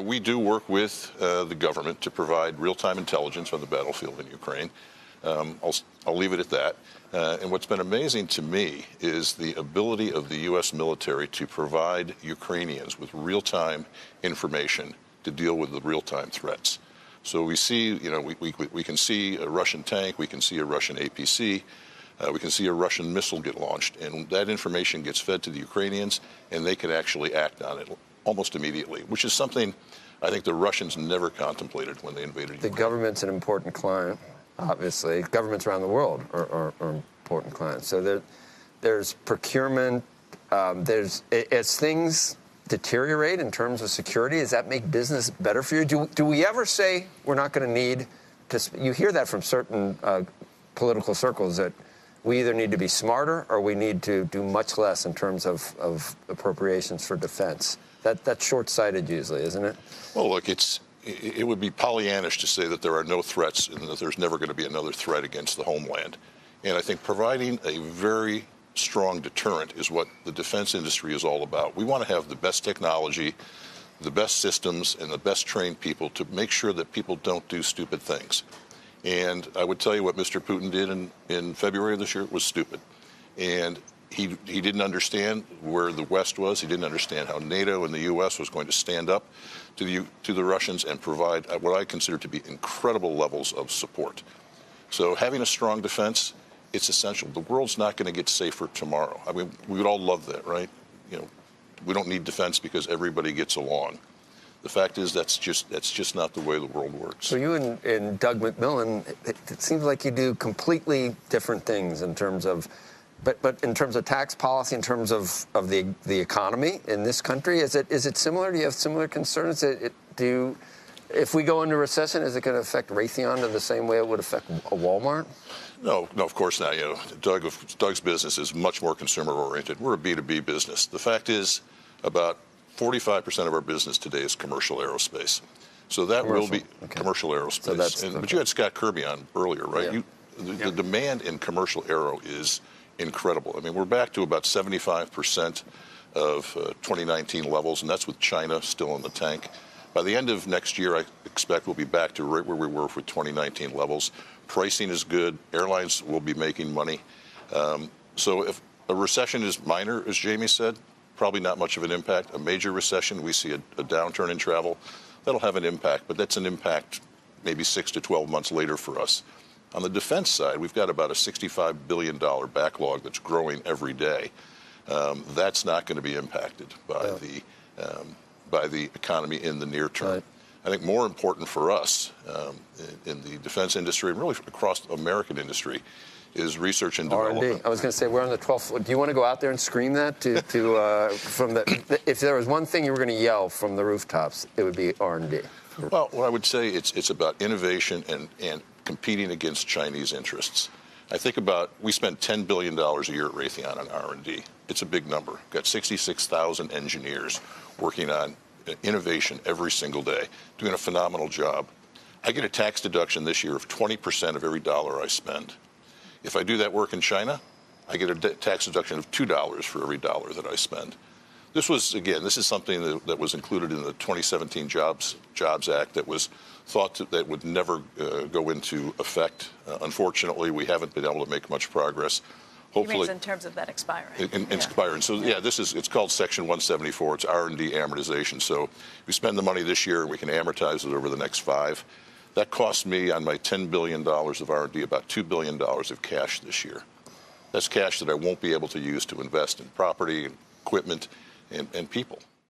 we do work with the government to provide real-time intelligence on the battlefield in Ukraine. I'll leave it at that. And what's been amazing to me is the ability of the U.S. military to provide Ukrainians with real-time information to deal with the real-time threats. So we see, we can see a Russian tank, we can see a Russian APC, we can see a Russian missile get launched, and that information gets fed to the Ukrainians, and they can actually act on it almost immediately, which is something I think the Russians never contemplated when they invaded Ukraine. The government's an important client, obviously. Governments around the world are important clients. So there's procurement. As things deteriorate in terms of security, does that make business better for you? Do we ever say we're not going to need to? You hear that from certain political circles, that we either need to be smarter or we need to do much less in terms of appropriations for defense. That's short-sighted usually, isn't it? Well, look, it would be Pollyannish to say that there are no threats and that there's never going to be another threat against the homeland. And I think providing a very strong deterrent is what the defense industry is all about. We want to have the best technology, the best systems, and the best trained people to make sure that people don't do stupid things. And I would tell you what Mr. Putin did in February of this year was stupid. And he didn't understand where the West was. He didn't understand how NATO and the U.S. was going to stand up to the Russians and provide what I consider to be incredible levels of support. So having a strong defense, it's essential. The world's not going to get safer tomorrow. I mean, we would all love that, right? We don't need defense because everybody gets along. The fact is that's just not the way the world works. So you and Doug McMillan, it seems like you do completely different things in terms of, but in terms of tax policy, in terms of the economy in this country, is it similar? Do you have similar concerns? If we go into recession, is it going to affect Raytheon in the same way it would affect a Walmart? No, of course not. Doug's business is much more consumer-oriented. We're a B2B business. The fact is, about 45% of our business today is commercial aerospace. So that will be commercial aerospace. So but you had Scott Kirby on earlier, right? Yeah. The demand in commercial aero is incredible. I mean, we're back to about 75% of 2019 levels, and that's with China still in the tank. By the end of next year, I expect we'll be back to right where we were for 2019 levels. Pricing is good. Airlines will be making money. So if a recession is minor, as Jamie said, probably not much of an impact. A major recession, we see a downturn in travel, that'll have an impact, but that's an impact maybe 6 to 12 months later for us. On the defense side, we've got about a $65 billion backlog that's growing every day. That's not going to be impacted by the economy in the near term. Right. I think more important for us in the defense industry and really across the American industry is research and development. R&D. I was going to say we're on the 12th floor. Do you want to go out there and scream that from the? If there was one thing you were going to yell from the rooftops, it would be R&D. Well, what I would say it's about innovation and competing against Chinese interests. I think we spend $10 billion a year at Raytheon on R&D. It's a big number. We've got 66,000 engineers working on innovation every single day, doing a phenomenal job. I get a tax deduction this year of 20% of every dollar I spend. If I do that work in China, I get a tax deduction of $2 for every dollar that I spend. This is something that was included in the 2017 Jobs Act that was thought that would never go into effect. Unfortunately, we haven't been able to make much progress. Hopefully, you mean in terms of that expiring? Expiring. So it's called Section 174. It's R&D amortization. So we spend the money this year, and we can amortize it over the next 5. That cost me on my $10 billion of R&D about $2 billion of cash this year. That's cash that I won't be able to use to invest in property, equipment, and people.